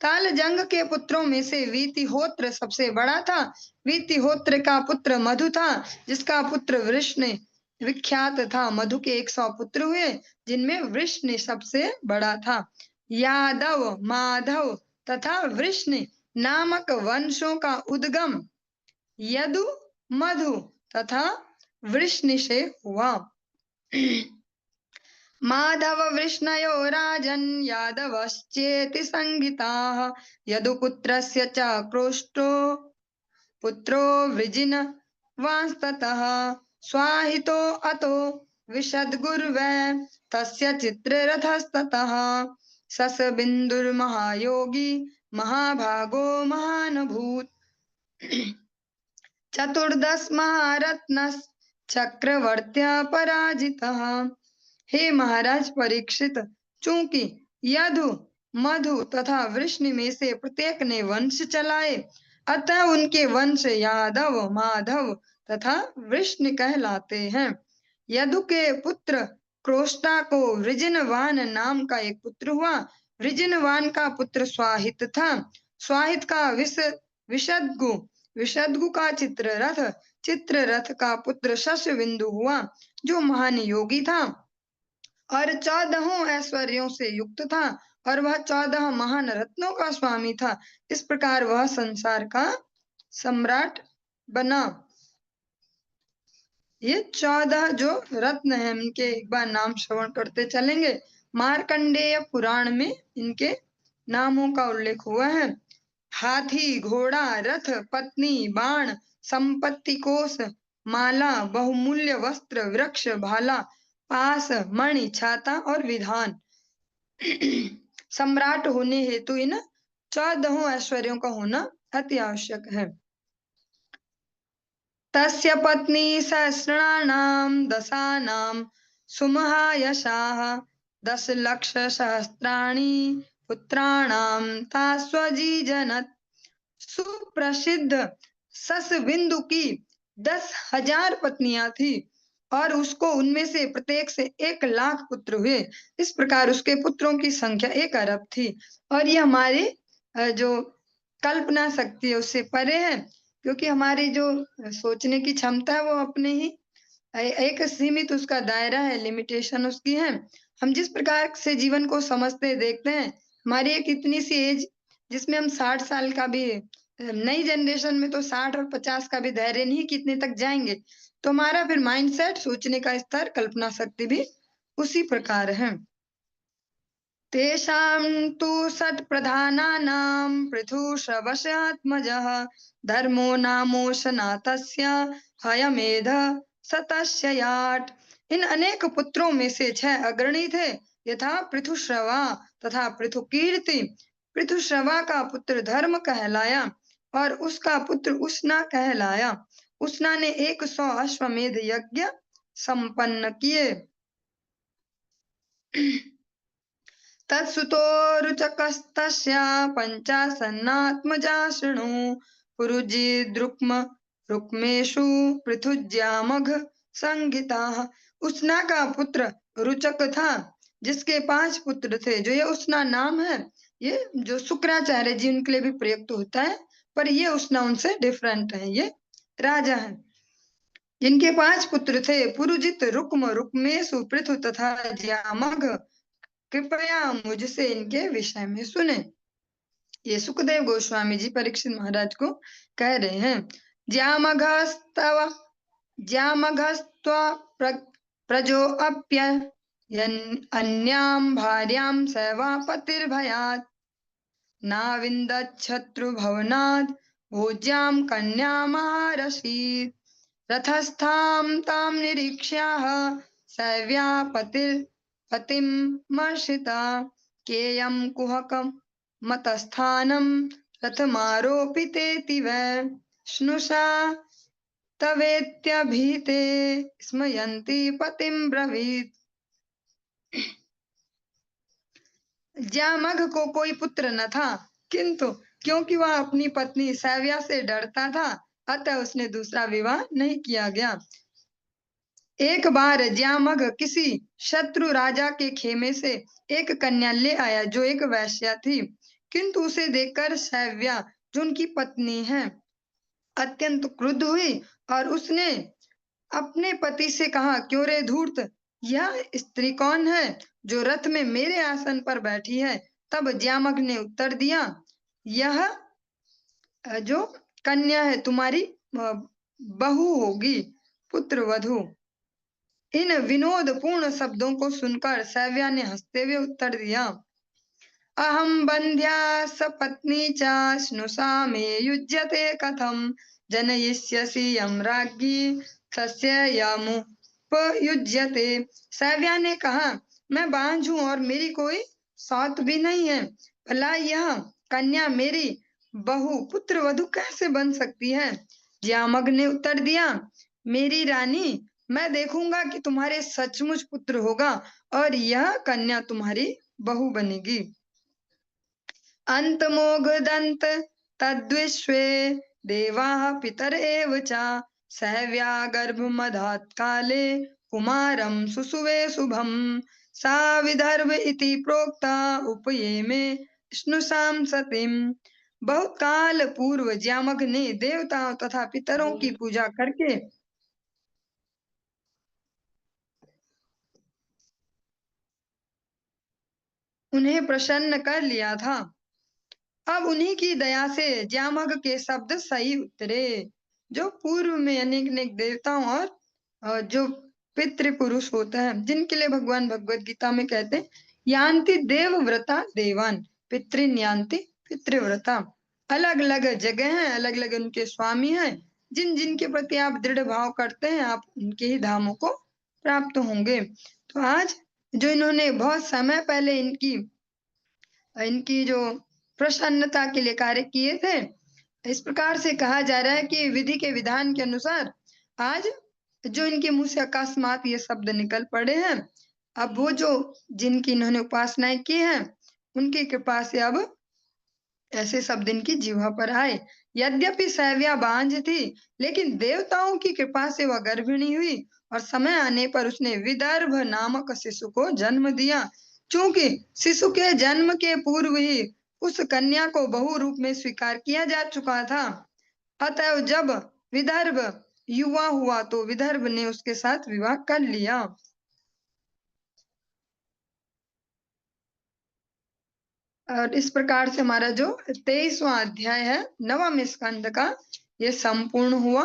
तालजंग के पुत्रों में से वीतिहोत्र सबसे बड़ा था। वीतिहोत्र का पुत्र मधु था, जिसका पुत्र वृष्णि विख्यात था। मधु के 100 पुत्र हुए, जिनमें वृष्णि सबसे बड़ा था। यादव, माधव तथा वृष्णि नामक वंशों का उद्गम यदु, मधु तथा वृष्णि से हुआ। माधव वृष्णयो राजन् यादवश्चेति संगीताः यदुपुत्रस्य च क्रोष्टो पुत्रो वृजिनवांस्ततः स्वाहितो अतो विशद्गुर्वै तस्य चित्ररथस्ततः ससबिन्दुर्महायोगी महाभागो महानभूत्। 14 महारत्नश्चक्रवर्त्या पराजितः। हे महाराज परीक्षित, चूंकि यदु, मधु तथा वृष्णि में से प्रत्येक ने वंश चलाए, अतः उनके वंश यादव, माधव तथा वृष्णि कहलाते हैं। यदु के पुत्र क्रोष्टा को वृजिनवान नाम का एक पुत्र हुआ। वृजिनवान का पुत्र स्वाहित था। स्वाहित का विशद्गु, विशद्गु का चित्ररथ, चित्ररथ का पुत्र शशबिंदु हुआ, जो महान योगी था और 14 ऐश्वर्यों से युक्त था, और वह 14 महान रत्नों का स्वामी था। इस प्रकार वह संसार का सम्राट बना। ये 14 जो रत्न हैं, इनके एक बार नाम श्रवण करते चलेंगे। मार्कंडेय पुराण में इनके नामों का उल्लेख हुआ है। हाथी, घोड़ा, रथ, पत्नी, बाण, संपत्ति कोष, माला, बहुमूल्य वस्त्र, वृक्ष, भाला, पास, मणि, छाता और विधान। सम्राट होने हेतु इन 14 ऐश्वर्यों का होना अति आवश्यक है। तस्य पत्नी सहस्राणां दशानां सुमहायशाः 10 लक्ष सहस्राणि पुत्राणां तास्वजीजनत्। सुप्रसिद्ध ससबिंदु की 10,000 पत्नियां थी और उसको उनमें से प्रत्येक से 1 लाख पुत्र हुए। इस प्रकार उसके पुत्रों की संख्या 1 अरब थी। और ये हमारी जो कल्पना शक्ति है उससे परे है, क्योंकि हमारी जो सोचने की क्षमता है वो अपने ही एक सीमित उसका दायरा है, लिमिटेशन उसकी है। हम जिस प्रकार से जीवन को समझते देखते हैं, हमारी एक इतनी सी एज जिसमें हम 60 साल का भी, नई जनरेशन में तो 60 और 50 का भी धैर्य नहीं कितने तक जाएंगे। तो हमारा फिर माइंडसेट, सोचने का स्तर, कल्पना शक्ति भी उसी प्रकार है। तेषां तु षट्प्रधानानां पृथुश्रवसात्मजः धर्मो नामोशनाथस्य हयमेध सतस्य याट। इन अनेक पुत्रों में से 6 अग्रणी थे, यथा पृथुश्रवा तथा पृथुकीर्ति। पृथुश्रवा का पुत्र धर्म कहलाया और उसका पुत्र उष्णा कहलाया। उष्णा ने 100 अश्वमेध यज्ञ संपन्न किए। तत्सुतो रुचकस्तस्य 50 शृणु पुरुजि द्रुक्म रुक्मेषु पृथुज्यामघ संगीताः। उष्णा का पुत्र रुचक था, जिसके 5 पुत्र थे। जो ये उष्णा नाम है, ये जो शुक्राचार्य जी उनके लिए भी प्रयुक्त होता है, पर ये उष्णा उनसे डिफरेंट है, ये राजा है। इनके 5 पुत्र थे, पुरुजित, रुक्म, रुक्मेशु, पृथु तथा ज्यामघ। कृपया मुझसे इनके विषय में सुने। ये सुखदेव गोस्वामी जी परीक्षित महाराज को कह रहे हैं। ज्यामघस्तव ज्यामघस्त्वा प्रजो अप्य अन्याम भार्याम सैवापतिर्भयात् नाविन्दच्छत्रुभवनात् भोज्यां कन्यामारसीत् रथस्थां तां निरीक्ष्याः सैव्या पतिमर्षिता केयं कुहकं मतस्थानं रथमारोपितेति वै स्नुषा तवेत्यभीते स्मयन्ति पतिं ब्रवीत्। ज्यामघ को कोई पुत्र न था, किंतु क्योंकि वह अपनी पत्नी सैव्या से डरता था, अतः उसने दूसरा विवाह नहीं किया गया। एक बार ज्यामघ किसी शत्रु राजा के खेमे से एक कन्या ले आया जो एक वैश्या थी, किंतु उसे देखकर सैव्या जो उनकी पत्नी है अत्यंत क्रुद्ध हुई और उसने अपने पति से कहा, क्यों रे धूर्त, यह स्त्री कौन है जो रथ में मेरे आसन पर बैठी है? तब ज्यामघ ने उत्तर दिया, यह जो कन्या है तुम्हारी बहू होगी, पुत्र वधू। इन विनोदपूर्ण शब्दों को सुनकर सैव्या ने हंसते हुए उत्तर दिया, अहम बंध्या सपत्नी च स्नुषा मे युज्यते कथम जनयिष्यसि यम राज्ञी सस्य यमुपयुज्यते। सैव्या ने कहा, मैं बांझ हूं और मेरी कोई सौत भी नहीं है, भला यह कन्या मेरी बहू पुत्र वधू कैसे बन सकती है? ज्यामघ ने उत्तर दिया, मेरी रानी, मैं देखूंगा कि तुम्हारे सचमुच पुत्र होगा और यह कन्या तुम्हारी बहू बनेगी। अंतमोघदंत तद्विश्वे देवाः पितर एव च सैव्या गर्भमधात् काले कुमारं सुसुवे शुभम सा विदर्भ इति प्रोक्ता उपयेमे स्नुषां सतीम। बहुत काल पूर्व ज्यामघ ने देवताओं तथा पितरों की पूजा करके उन्हें प्रसन्न कर लिया था। अब उन्हीं की दया से ज्यामघ के शब्द सही उतरे, जो पूर्व में अनेक अनेक देवताओं और जो पितृ पुरुष होता है, जिनके लिए भगवान भगवत गीता में कहते हैं, यान्ति देवव्रता देवान पितृन यान्ति पितृव्रता। अलग अलग जगह हैं, अलग अलग उनके स्वामी हैं, जिन जिनके प्रति आप दृढ़ भाव करते हैं, आप उनके ही धामों को प्राप्त होंगे। तो आज जो इन्होंने बहुत समय पहले इनकी जो प्रसन्नता के लिए कार्य किए थे, इस प्रकार से कहा जा रहा है कि विधि के विधान के अनुसार आज जो इनके मुंह से अकस्मात ये शब्द निकल पड़े हैं, अब वो जो जिनकी इन्होंने उपासनाएं की हैं, उनकी कृपा से अब ऐसे शब्द इनकी जीवा पर आए। यद्यपि सैव्या बांझ थी, लेकिन देवताओं की कृपा से वह गर्भिणी हुई और समय आने पर उसने विदर्भ नामक शिशु को जन्म दिया। चूंकि शिशु के जन्म के पूर्व ही उस कन्या को बहु रूप में स्वीकार किया जा चुका था, अतः जब विदर्भ युवा हुआ तो विदर्भ ने उसके साथ विवाह कर लिया। और इस प्रकार से हमारा जो 23वां अध्याय है नवम स्कंद का, ये संपूर्ण हुआ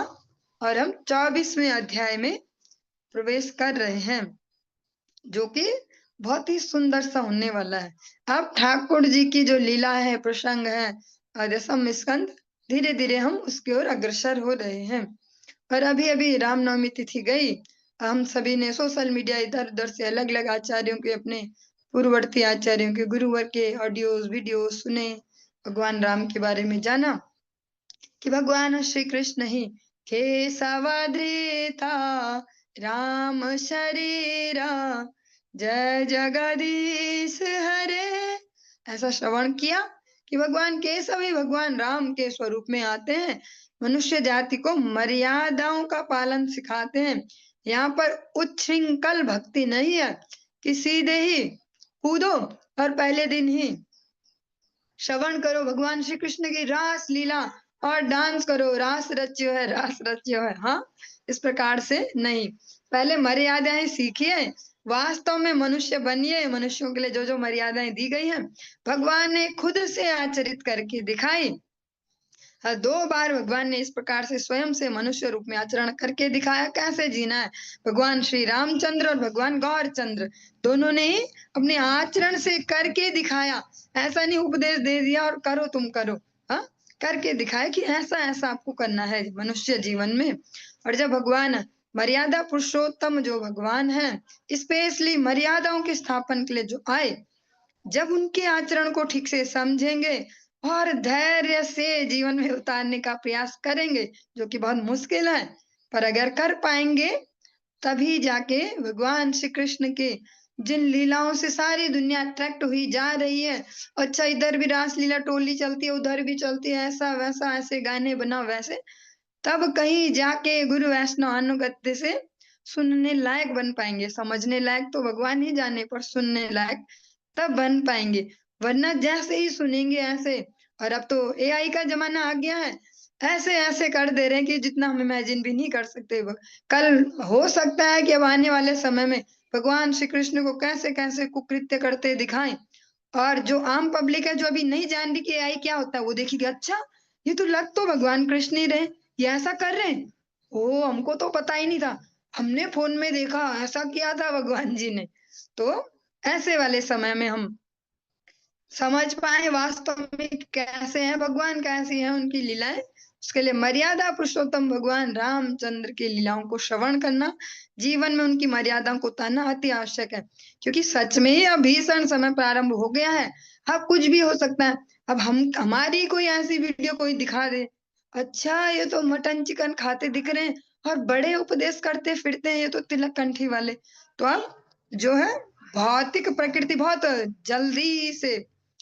और हम 24वें अध्याय में प्रवेश कर रहे हैं, जो कि बहुत ही सुंदर सा होने वाला है। अब ठाकुर जी की जो लीला है, प्रसंग है, दसम स्कंद, धीरे धीरे हम उसकी ओर अग्रसर हो रहे हैं। और अभी अभी रामनवमी तिथि गई, हम सभी ने सोशल मीडिया इधर उधर से अलग अलग आचार्यों के, अपने पूर्ववर्ती आचार्यों के, गुरुवर के ऑडियोज वीडियो सुने, भगवान राम के बारे में जाना कि भगवान श्री कृष्ण ही केशवधृता राम शरीरा जय जगदीश हरे। ऐसा श्रवण किया कि भगवान केशव ही भगवान राम के स्वरूप में आते हैं, मनुष्य जाति को मर्यादाओं का पालन सिखाते हैं। यहाँ पर उच्छृंखल भक्ति नहीं है कि सीधे ही कूदो और पहले दिन ही श्रवण करो भगवान श्री कृष्ण की रास लीला और डांस करो, रास रच्यो है, रास रच्यो है। हाँ, इस प्रकार से नहीं, पहले मर्यादाएं सीखिए, वास्तव में मनुष्य बनिए। मनुष्यों के लिए जो जो मर्यादाएं दी गई हैं भगवान ने खुद से आचरित करके दिखाई। 2 बार भगवान ने इस प्रकार से स्वयं से मनुष्य रूप में आचरण करके दिखाया कैसे जीना है। भगवान श्री रामचंद्र और भगवान गौरचंद्र दोनों ने ही अपने आचरण से करके दिखाया। ऐसा नहीं उपदेश दे दिया और करो तुम करो, हाँ, करके दिखाया कि ऐसा ऐसा आपको करना है मनुष्य जीवन में। और जब भगवान मर्यादा पुरुषोत्तम जो भगवान है स्पेशली मर्यादाओं के स्थापन के लिए जो आए, जब उनके आचरण को ठीक से समझेंगे और धैर्य से जीवन में उतारने का प्रयास करेंगे, जो कि बहुत मुश्किल है, पर अगर कर पाएंगे तभी जाके भगवान श्री कृष्ण के जिन लीलाओं से सारी दुनिया अट्रैक्ट हुई जा रही है, अच्छा इधर भी रासलीला टोली चलती है, उधर भी चलती है, ऐसा वैसा, ऐसे गाने बना वैसे, तब कहीं जाके गुरु वैष्णव अनुगत्य से सुनने लायक बन पाएंगे। समझने लायक तो भगवान ही जाने, पर सुनने लायक तब बन पाएंगे, वरना जैसे ही सुनेंगे ऐसे। और अब तो एआई का जमाना आ गया है, ऐसे ऐसे कर दे रहे हैं कि जितना हम इमेजिन भी नहीं कर सकते। कल हो सकता है कि अब आने वाले समय में भगवान श्री कृष्ण को कैसे कैसे कुकृत्य करते दिखाएं, और जो आम पब्लिक है जो अभी नहीं जान रही कि एआई क्या होता है, वो देखेगी अच्छा ये तो लग तो भगवान कृष्ण ही रहे, ये ऐसा कर रहे हैं, ओ हमको तो पता ही नहीं था, हमने फोन में देखा ऐसा किया था भगवान जी ने। तो ऐसे वाले समय में हम समझ पाए वास्तव में कैसे हैं भगवान, कैसी हैं उनकी लीलाएं, उसके लिए मर्यादा पुरुषोत्तम भगवान रामचंद्र की लीलाओं को श्रवण करना, जीवन में उनकी मर्यादाओं को उतारना अति आवश्यक है। क्योंकि सच में ही अब भीषण समय प्रारंभ हो गया है, अब कुछ भी हो सकता है। अब हम हमारी कोई ऐसी वीडियो कोई दिखा दे, अच्छा ये तो मटन चिकन खाते दिख रहे हैं और बड़े उपदेश करते फिरते हैं, ये तो तिलक कंठी वाले। तो अब जो है भौतिक प्रकृति बहुत जल्दी से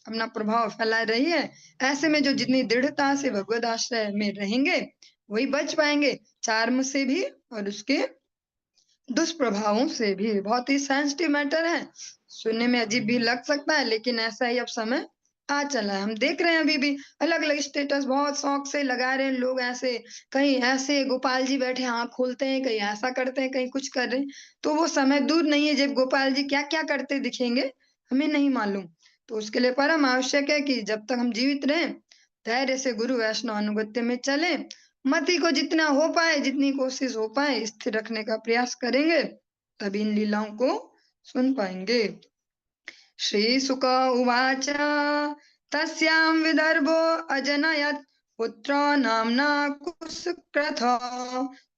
अपना प्रभाव फैला रही है, ऐसे में जो जितनी दृढ़ता से भगवद आश्रय में रहेंगे वही बच पाएंगे चार्म से भी और उसके दुष्प्रभावों से भी। बहुत ही सेंसिटिव मैटर है, सुनने में अजीब भी लग सकता है, लेकिन ऐसा ही अब समय आ चला है। हम देख रहे हैं अभी भी अलग अलग स्टेटस बहुत शौक से लगा रहे हैं लोग, ऐसे कहीं ऐसे गोपाल जी बैठे आंख खोलते हैं, कहीं ऐसा करते हैं, कहीं कुछ कर रहे हैं। तो वो समय दूर नहीं है जब गोपाल जी क्या क्या करते दिखेंगे, हमें नहीं मालूम। तो उसके लिए परम आवश्यक है कि जब तक हम जीवित रहें धैर्य से गुरु वैष्णव अनुगत्य में चले, मति को जितना हो पाए जितनी कोशिश हो पाए स्थिर रखने का प्रयास करेंगे, तभी इन लीलाओं को सुन पाएंगे। श्री सुक उवाच तस्यां विदर्भो अजनयत् पुत्र नाम्ना कुशक्रथ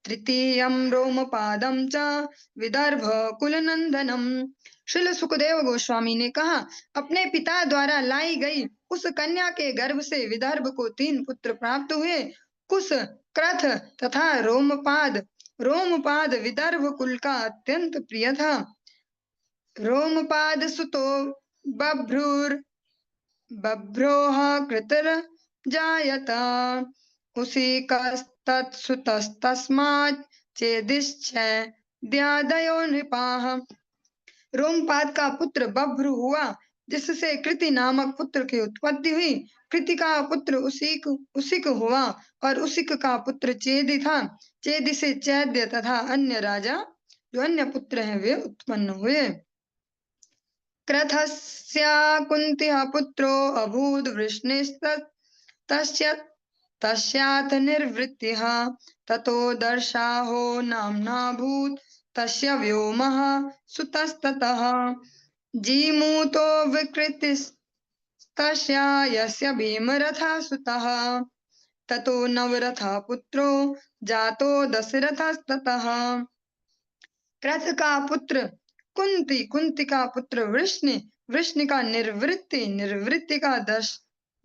तृतीयं रोमपादं च विदर्भ कुलनंदनम। श्रील सुखदेव गोस्वामी ने कहा, अपने पिता द्वारा लाई गई उस कन्या के गर्भ से विदर्भ को 3 पुत्र प्राप्त हुए, कुश, क्रथ तथा रोमपाद। रोमपाद विदर्भ कुल का अत्यंत प्रिय था। रोमपाद सुतो बभ्रुर बभ्रोह कृतर जायत उसी कस्तत्सुतस्तस्मात् चेदिश्चय द्यादयो नृपाः। रोमपाद का पुत्र बभ्रु हुआ, जिससे कृति नामक पुत्र की उत्पत्ति हुई। कृति का पुत्र उसिक हुआ और उसिक का पुत्र चेदि था। चेदि से चैद्य तथा अन्य राजा जो अन्य पुत्र हैं वे उत्पन्न हुए। क्रथस्य कुन्त्याः पुत्रो अभूद् वृष्णिस्तस्य तस्याथ निर्वृत्तिः ततो दर्शाहो नाम्नाभूत् तस्य व्योमः सुतस्ततः जीमूतो विकृतिस्तस्य यस्य भीमरथः सुतः ततो नवरथः पुत्रो जातो दशरथस्ततः। क्रथ का पुत्र कुंती, कुंती का पुत्र वृष्णि, वृष्णि का निर्वृत्ति, निर्वृत्ति का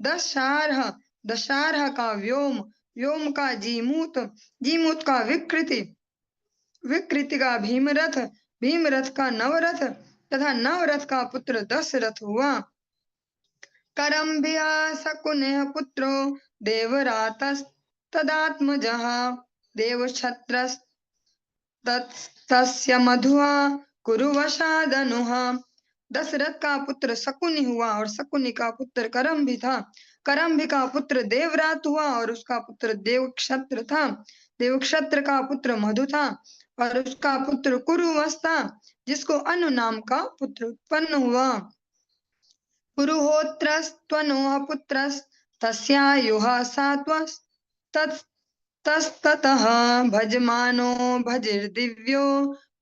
दशार्ह, दशार्ह का व्योम, व्योम का जीमूत, जीमूत का विकृति, विकृति का भीमरथ, भीमरथ का नवरथ तथा नवरथ का पुत्र दशरथ हुआ। करम्भिया शकुनः पुत्रो देवरातस्तदात्मजः देवक्षत्रस् तस्य मधुआ कुरुवशादनुः। दशरथ का पुत्र शकुनि हुआ और शकुनि का पुत्र करम भी था। करम्भ का पुत्र देवरात हुआ और उसका पुत्र देवक्षत्र था। देवक्षत्र का पुत्र मधु था और उसका पुत्र कुरुवंश था, जिसको अनु नाम का पुत्र उत्पन्न हुआ। पुरुहोत्रस्त्वनोः पुत्रस्तस्यायुः तस्ततः भजमानो भजिर्दिव्यो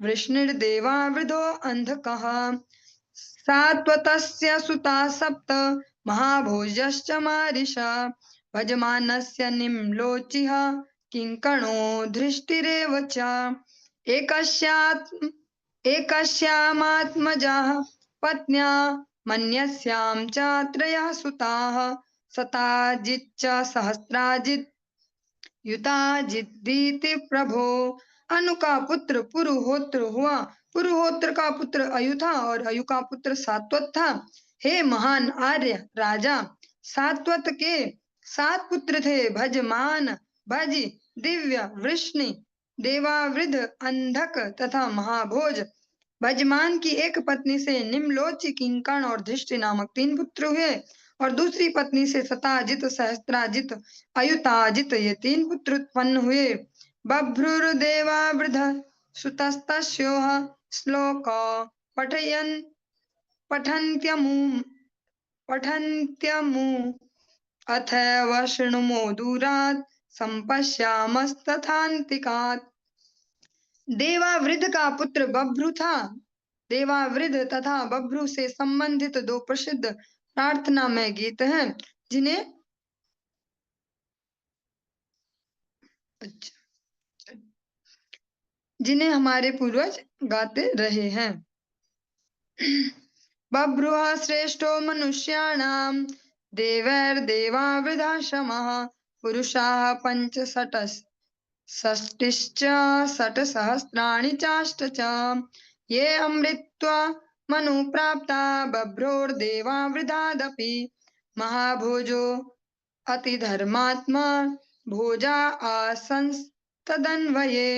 वृष्णिर्देवावृधो अन्धकः। सात्वतस्य सुता सप्त महाभोजश्च मारिषा भजमानस्य निम्लोचिः किङ्कणो धृष्टिरेव च। एकस्यामात्मजाः पत्न्या मन्यस्यां च त्रयः सुताः शताजिच्च सहस्राजित् युताजिद्दीति प्रभो। अनु का पुत्र पुरुहोत्र हुआ। पुरुहोत्र का पुत्र अयु था और अयु का पुत्र सात्वत था। हे महान आर्य राजा, सात्वत के 7 पुत्र थे, भजमान, भज, दिव्य, वृष्णि, देवावृध, अंधक तथा महाभोज। भजमान की एक पत्नी से निम्लोची, किंकण और धृष्टि नामक 3 पुत्र हुए और दूसरी पत्नी से शताजित, सहस्त्राजित, अयुताजित ये 3 पुत्र उत्पन्न हुए। बभ्रुर्देवावृध सुतस्तस्योः श्लोक पठन्त्यमु अथैव शृणुमो दूरात् संपश्यामस्तथान्तिकात्। देवावृध का पुत्र बभ्रु था। देवावृध तथा बभ्रु से संबंधित 2 प्रसिद्ध प्रार्थना में गीत हैं, जिन्हें हमारे पूर्वज गाते रहे हैं। बभ्रुः श्रेष्ठो मनुष्याणां देवैर्देवावृधाश्रमः पुरुषाः 65 षट्सहस्राणि चाष्ट च ये अमृत्वा मनु प्राप्ता बभ्रोर्देवावृधादपि महाभोजो अतिधर्मात्मा भोजा आसंस्तदन्वये।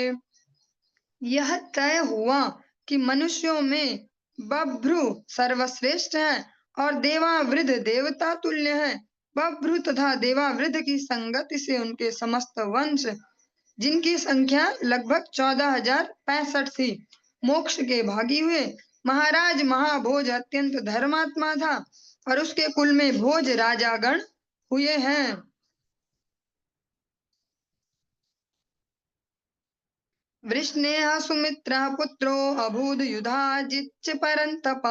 यह तय हुआ कि मनुष्यों में बभ्रु सर्वश्रेष्ठ है और देवावृध देवता तुल्य है। बभ्रु तथा देवावृध की संगति से उनके समस्त वंश, जिनकी संख्या लगभग 14,065 थी, मोक्ष के भागी हुए। महाराज महाभोज अत्यंत धर्मात्मा था और उसके कुल में भोज राजागण हुए हैं। वृष्णेः सुमित्रः पुत्रो अभूद युधाजिच्च परन्तप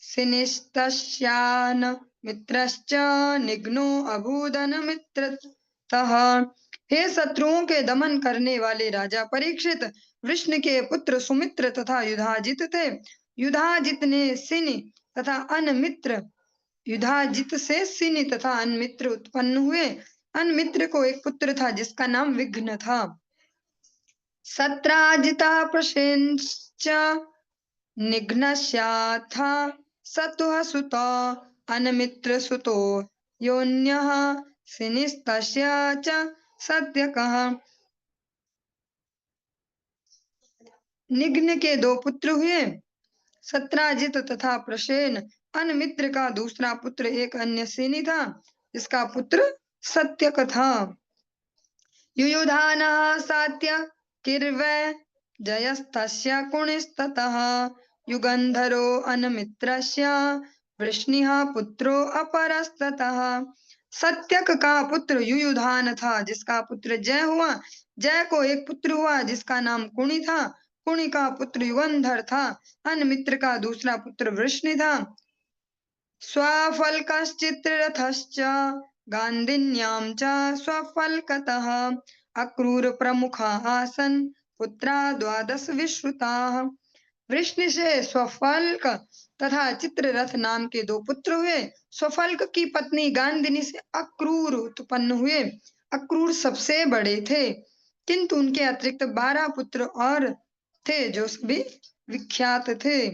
सिनिस्तस्यान मित्रश्च निघ्नो अभूदन मित्रतः। हे शत्रुओं के दमन करने वाले राजा परीक्षित, वृष्ण के पुत्र सुमित्र तथा युधाजित थे। युधाजित ने सिनि तथा अनमित्र युधाजित से सिनि तथा अनमित्र उत्पन्न हुए। अनमित्र को एक पुत्र था जिसका नाम विघ्न था। सत्राजिता प्रशेंश्च निघ्नस्याथा सतुः सुतो अनमित्र सुतो योन्यः सिनिस्तस्य च सत्यकः। निघ्न के 2 पुत्र हुए, सत्राजित तथा प्रसेन। अनमित्र का दूसरा पुत्र एक अन्य सिनि था, इसका पुत्र सत्यक था। युयुधानः सात्य किर्वै जयस्तस्य कुणिस्ततः युगंधरो अनमित्रस्य वृष्णिः पुत्रो अपरस्ततः। सत्यक का पुत्र युयुधान था, जिसका पुत्र जय हुआ। जय को एक पुत्र हुआ जिसका नाम कुणि था। कुणि का पुत्र युगंधर था। अनमित्र का दूसरा पुत्र वृष्णि था। स्वफल्कश्चित्ररथश्च गांधिन्यां च स्वफल्कतः अक्रूर प्रमुखा आसन पुत्रा 12 विश्रुताः। वृष्णि से स्वफल्क तथा चित्ररथ नाम के 2 पुत्र हुए। स्वफल्क की पत्नी गांधिनी से अक्रूर उत्पन्न हुए। अक्रूर सबसे बड़े थे, किंतु उनके अतिरिक्त 12 पुत्र और थे जो सभी विख्यात थे।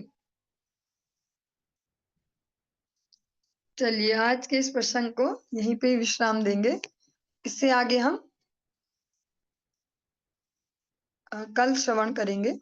चलिए आज के इस प्रसंग को यहीं पे विश्राम देंगे। इससे आगे हम कल श्रवण करेंगे।